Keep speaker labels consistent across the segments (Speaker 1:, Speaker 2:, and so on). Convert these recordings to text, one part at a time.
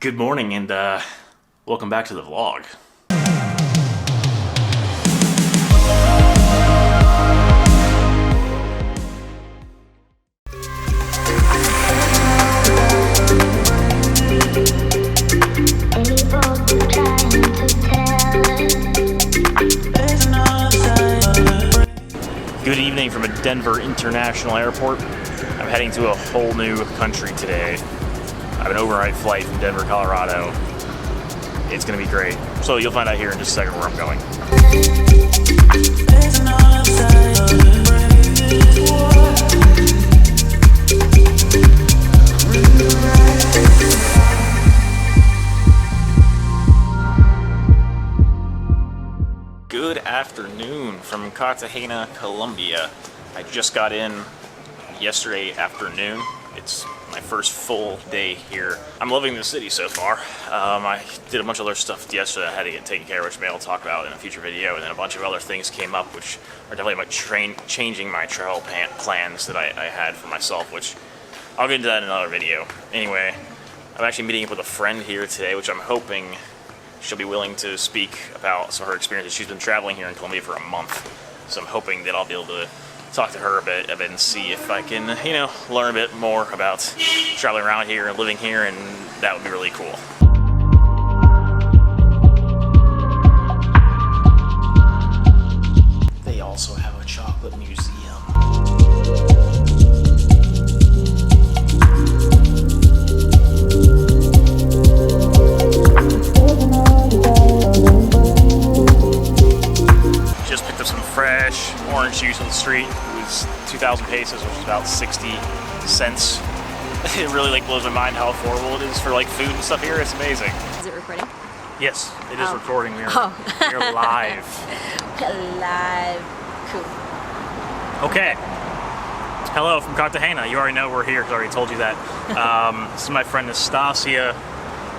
Speaker 1: Good morning and welcome back to the vlog. Good evening from a Denver International Airport. I'm heading to a whole new country today. I have an overnight flight from Denver, Colorado. It's gonna be great. So you'll find out here in just a second where I'm going. Good afternoon from Cartagena, Colombia. I just got in yesterday afternoon. It's my first full day here. I'm loving the city so far. I did a bunch of other stuff yesterday I had to get taken care of, which maybe I'll talk about in a future video, and then a bunch of other things came up which are definitely about changing my travel plans that I had for myself, which I'll get into that in another video. Anyway, I'm actually meeting up with a friend here today, which I'm hoping she'll be willing to speak about some of her experiences. She's been traveling here in Colombia for a month, so I'm hoping that I'll be able to talk to her a bit and see if I can, learn a bit more about traveling around here and living here, and that would be really cool. They also have a chocolate museum. Just picked up some fresh orange juice on the street. It was 2,000 pesos, which is about 60 cents. It really blows my mind how affordable it is for food and stuff here. It's amazing.
Speaker 2: Is it recording?
Speaker 1: Yes, it is recording. We are live.
Speaker 2: Live. Cool.
Speaker 1: Okay. Hello from Cartagena. You already know we're here because I already told you that. This is my friend Nastasia.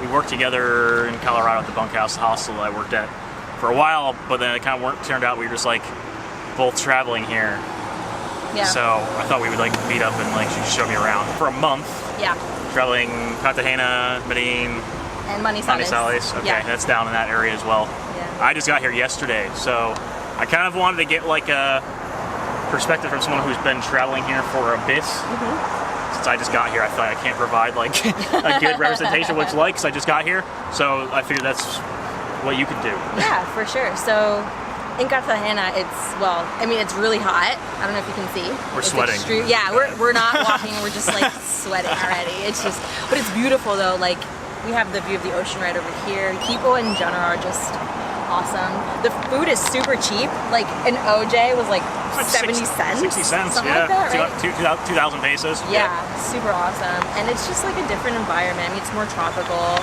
Speaker 1: We worked together in Colorado at the bunkhouse hostel that I worked at for a while, but then it kind of turned out we were just both traveling here.
Speaker 2: Yeah.
Speaker 1: So I thought we would meet up and she could show me around for a month.
Speaker 2: Yeah.
Speaker 1: Traveling Cartagena, Medellin,
Speaker 2: and Manizales.
Speaker 1: Okay,
Speaker 2: yeah.
Speaker 1: That's down in that area as well.
Speaker 2: Yeah.
Speaker 1: I just got here yesterday, so I kind of wanted to get a perspective from someone who's been traveling here for a bit. Since I just got here, I feel like I can't provide a good representation of what it's like because I just got here. So I figured that's what you could do.
Speaker 2: Yeah, for sure. So in Cartagena, it's really hot. I don't know if you can see.
Speaker 1: We're sweating.
Speaker 2: Yeah, we're not walking. We're just sweating already. But it's beautiful though. We have the view of the ocean right over here. People in general are just awesome. The food is super cheap. An OJ was 70 cents.
Speaker 1: 60 cents,
Speaker 2: something
Speaker 1: yeah.
Speaker 2: like that, right?
Speaker 1: 2,000 pesos.
Speaker 2: Yeah, super awesome. And it's just a different environment. I mean, it's more tropical.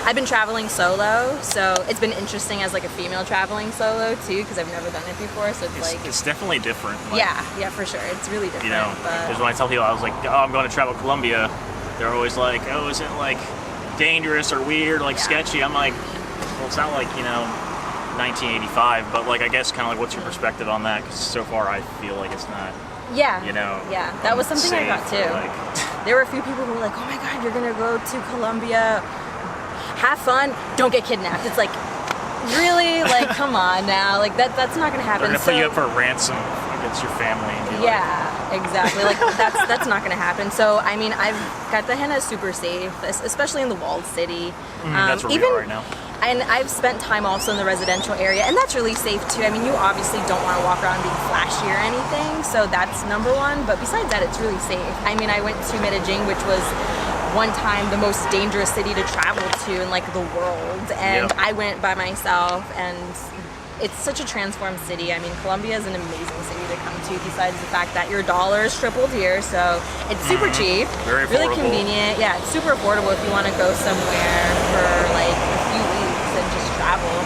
Speaker 2: I've been traveling solo, so it's been interesting as a female traveling solo too, because I've never done it before. So
Speaker 1: it's definitely different.
Speaker 2: Yeah, for sure. It's really different.
Speaker 1: Because when I tell people I was I'm going to travel Colombia, they're always oh, is it dangerous or weird, sketchy? I'm well, it's not 1985, but I guess kind of what's your perspective on that? Because so far I feel it's not.
Speaker 2: Yeah. Yeah, that was something I got too. There were a few people who were oh my God, you're gonna go to Colombia. Have fun, don't get kidnapped. It's really? Come on now. That's not gonna happen.
Speaker 1: They're gonna put you up for a ransom against your family. And
Speaker 2: exactly. That's not gonna happen. So, I mean, Cartagena is super safe, especially in the walled city.
Speaker 1: That's where we are right now.
Speaker 2: And I've spent time also in the residential area, and that's really safe too. I mean, you obviously don't want to walk around being flashy or anything, so that's number one. But besides that, it's really safe. I mean, I went to Medellin, which was one time the most dangerous city to travel to in the world, and I went by myself, and it's such a transformed city. I mean, Colombia is an amazing city to come to, besides the fact that your dollar is tripled here, so it's super cheap,
Speaker 1: very
Speaker 2: really convenient. Yeah, it's super affordable if you want to go somewhere for a few weeks and just travel.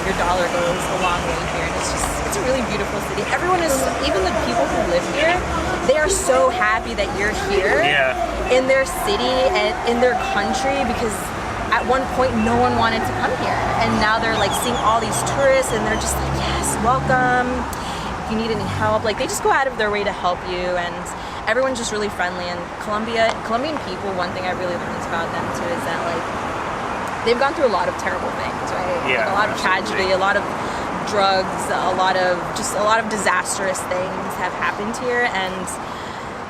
Speaker 2: Your dollar goes a long way here, and it's a really beautiful city. Everyone is, even the people who live here, they are so happy that you're here in their city and in their country, because at one point no one wanted to come here, and now they're seeing all these tourists, and they're just yes, welcome. If you need any help, they just go out of their way to help you. And everyone's just really friendly. And Colombian people, one thing I really learned about them too is that like they've gone through a lot of terrible things, right?
Speaker 1: Yeah,
Speaker 2: like, a lot of tragedy, a lot of drugs, a lot of disastrous things have happened here, and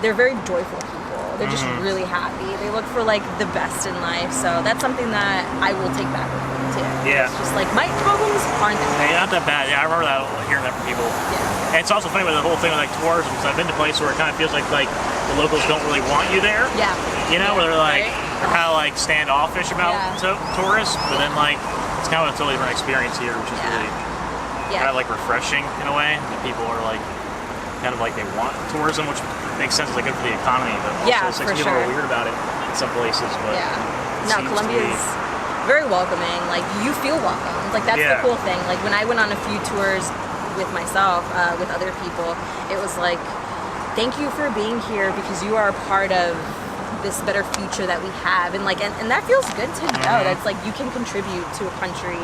Speaker 2: they're very joyful people. They're just really happy. They look for like the best in life. So that's something that I will take back with me too.
Speaker 1: Yeah.
Speaker 2: It's just like my problems aren't that bad.
Speaker 1: Not that bad. Yeah, I remember that, hearing that from people.
Speaker 2: Yeah.
Speaker 1: And it's also funny with the whole thing with like tourism, because I've been to places where it kind of feels like the locals don't really want you there.
Speaker 2: Yeah.
Speaker 1: You know, where they're like,
Speaker 2: Right?
Speaker 1: they're kind of like standoffish about tourists, but then like, it's kind of a totally different experience here, which is really kind of like refreshing in a way. That people are like, kind of like they want tourism, which makes sense, it's like good for the economy, but also
Speaker 2: for
Speaker 1: people
Speaker 2: sure.
Speaker 1: are weird about it in some places. But
Speaker 2: no, Colombia is very welcoming. Like you feel welcomed. Like that's the cool thing. Like when I went on a few tours with myself, with other people, it was like, thank you for being here because you are a part of this better future that we have, and like, and that feels good to know. That's like you can contribute to a country,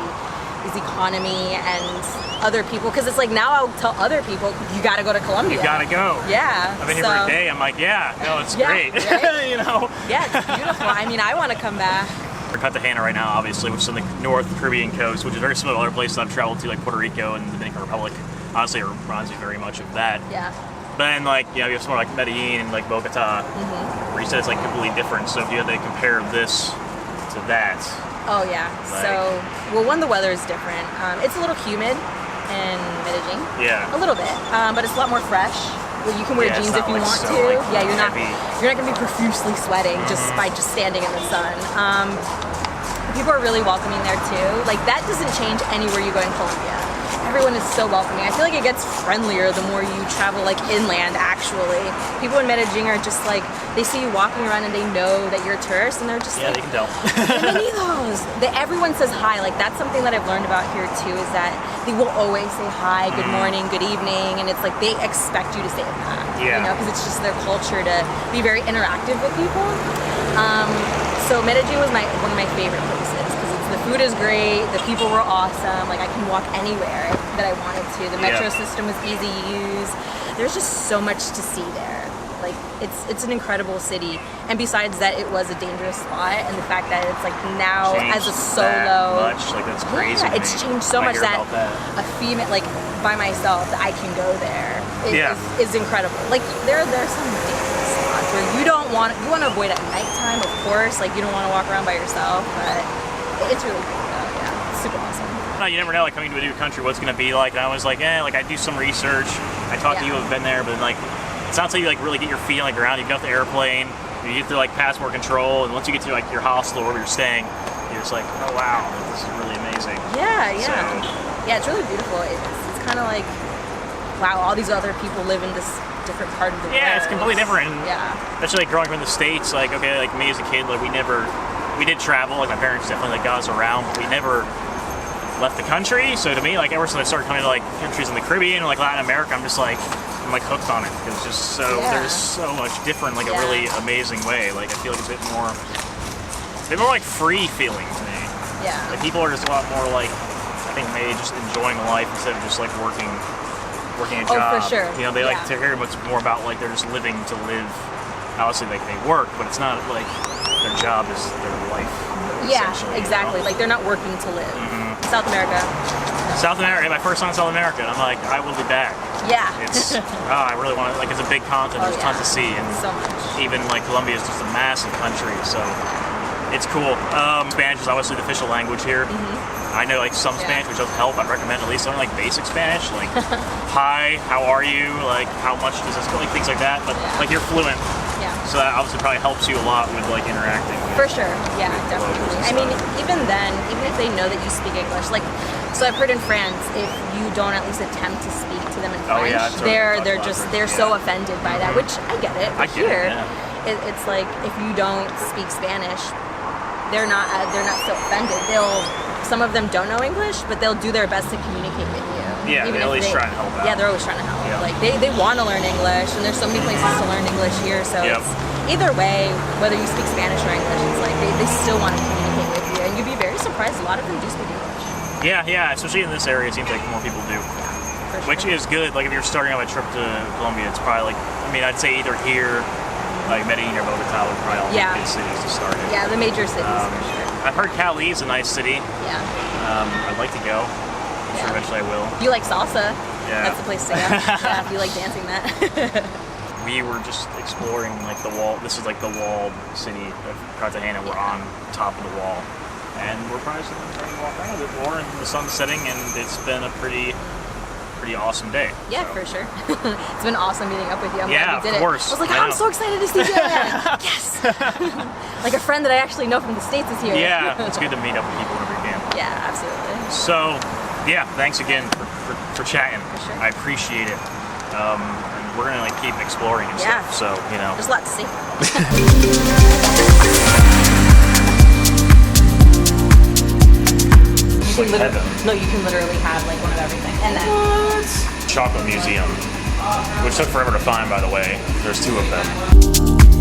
Speaker 2: his economy, and other people, because it's like now I'll tell other people you got to go to Colombia.
Speaker 1: You got to go.
Speaker 2: Yeah.
Speaker 1: I've been here for a day. I'm like, it's great.
Speaker 2: Right?
Speaker 1: You know.
Speaker 2: Yeah, it's beautiful. I mean, I want to come back.
Speaker 1: We're in Cartagena right now, obviously, which is on the North Caribbean coast, which is very similar to other places I've traveled to, like Puerto Rico and the Dominican Republic. Honestly, it reminds me very much of that.
Speaker 2: Yeah.
Speaker 1: But then, like, you have somewhere like Medellin and like Bogota, where you said it's like completely different. So if you had to compare this to that.
Speaker 2: Oh yeah. Well, the weather is different. It's a little humid in Medellin.
Speaker 1: Yeah.
Speaker 2: A little bit, but it's a lot more fresh. Well, you can wear jeans if you want to.
Speaker 1: Like,
Speaker 2: you're not gonna be profusely sweating just by standing in the sun. People are really welcoming there too. Like that doesn't change anywhere you go in Colombia. Everyone is so welcoming. I feel like it gets friendlier the more you travel like inland actually. People in Medellin are just like, they see you walking around and they know that you're a tourist and they're just
Speaker 1: they can tell.
Speaker 2: Bienvenidos. Everyone says hi. Like that's something that I've learned about here too, is that they will always say hi, good morning, good evening, and it's like they expect you to say that.
Speaker 1: Yeah.
Speaker 2: You know, because it's just their culture to be very interactive with people. So Medellin was one of my favorite places because the food is great, the people were awesome. Like I can walk anywhere that I wanted to. The metro system was easy to use. There's just so much to see there. Like it's an incredible city, and besides that, it was a dangerous spot, and the fact that it's like now
Speaker 1: changed
Speaker 2: as a solo,
Speaker 1: that much, like that's crazy.
Speaker 2: Yeah, it's changed so much that a female, like by myself, that I can go there is incredible. Like there are some dangerous spots where you want to avoid at nighttime, of course. Like you don't want to walk around by yourself, but it's really cool though. Yeah, it's super awesome.
Speaker 1: No, you never know, like coming to a new country, what's going to be like. And I was like, like I do some research. I talk to people who've been there, but like it's not until you like really get your feet on the ground. You get off the airplane, you get through like passport control, and once you get to like your hostel or wherever you're staying, you're just like, oh wow, this is really amazing.
Speaker 2: Yeah. Yeah, it's really beautiful. It's kind of like, wow, all these other people live in this different part of the world.
Speaker 1: Yeah, it's completely different.
Speaker 2: Yeah.
Speaker 1: Especially like growing up in the States, like okay, like me as a kid, like we did travel. Like my parents definitely like got us around, but we never left the country. So to me, like ever since I started coming to like countries in the Caribbean or like Latin America, I'm like hooked on it because it's just so there's so much different, like a really amazing way. Like I feel like it's a bit more like free feeling to me.
Speaker 2: Yeah.
Speaker 1: Like people are just a lot more like, I think maybe just enjoying life instead of just like working a job.
Speaker 2: Oh, for sure.
Speaker 1: You know, they like to hear much more about like they're just living to live. Obviously, like they work, but it's not like their job is their life.
Speaker 2: Yeah, exactly. You know? Like they're not working to live. South America.
Speaker 1: My first time in South America, and I'm like, I will be back.
Speaker 2: Yeah.
Speaker 1: It's I really want to, like it's a big continent, there's tons to see, and
Speaker 2: so much.
Speaker 1: Even like Colombia is just a massive country, so it's cool. Spanish is obviously the official language here. I know like some Spanish, which doesn't help. I'd recommend at least something like basic Spanish, like hi, how are you, like how much does this go, like things like that. But like you're fluent.
Speaker 2: Yeah.
Speaker 1: So that obviously probably helps you a lot with like interacting with.
Speaker 2: For sure. Yeah, definitely. I mean, even then, even if they know that you speak English, like, so I've heard in France, if you don't at least attempt to speak to them in French, they're so offended by that, which I get it. But here, it's like if you don't speak Spanish, they're not so offended. Some of them don't know English, but they'll do their best to communicate with you.
Speaker 1: Yeah, they're always trying to help out.
Speaker 2: Yeah, they're always trying to help. Yeah. Like they want to learn English, and there's so many places to learn English here. So it's, either way, whether you speak Spanish or English, it's like they still want to communicate with you, and you'd be very surprised. A lot of them do speak English.
Speaker 1: Yeah, especially in this area, it seems like more people do.
Speaker 2: Yeah, for for sure.
Speaker 1: Which is good. Like if you're starting out a trip to Colombia, it's probably like, I mean, I'd say either here, like Medellin or Bogota would probably all be good cities to start in.
Speaker 2: Yeah, the major cities for sure.
Speaker 1: I've heard Cali is a nice city.
Speaker 2: Yeah.
Speaker 1: I'd like to go. I'm sure eventually I will.
Speaker 2: You like salsa?
Speaker 1: Yeah.
Speaker 2: That's the place to go. Yeah, if you like dancing that.
Speaker 1: We were just exploring like the wall. This is like the walled city of Cartagena. We're on top of the wall, and we're probably just going to walk around a bit more. And the sun's setting, and it's been a pretty awesome day.
Speaker 2: Yeah,
Speaker 1: so.
Speaker 2: for sure. It's been awesome meeting up with you. I'm glad you did
Speaker 1: of course.
Speaker 2: I was like, I'm so excited to see you. Yes. Like a friend that I actually know from the States is here.
Speaker 1: Yeah, it's good to meet up with people whenever you can.
Speaker 2: Yeah, absolutely.
Speaker 1: So, yeah, thanks again for chatting.
Speaker 2: For sure.
Speaker 1: I appreciate it. And we're gonna like keep exploring and stuff. So, you know,
Speaker 2: there's a lot to see. No, you can literally have like one of everything. And then
Speaker 1: Chocolate Museum, which took forever to find, by the way. There's 2 of them.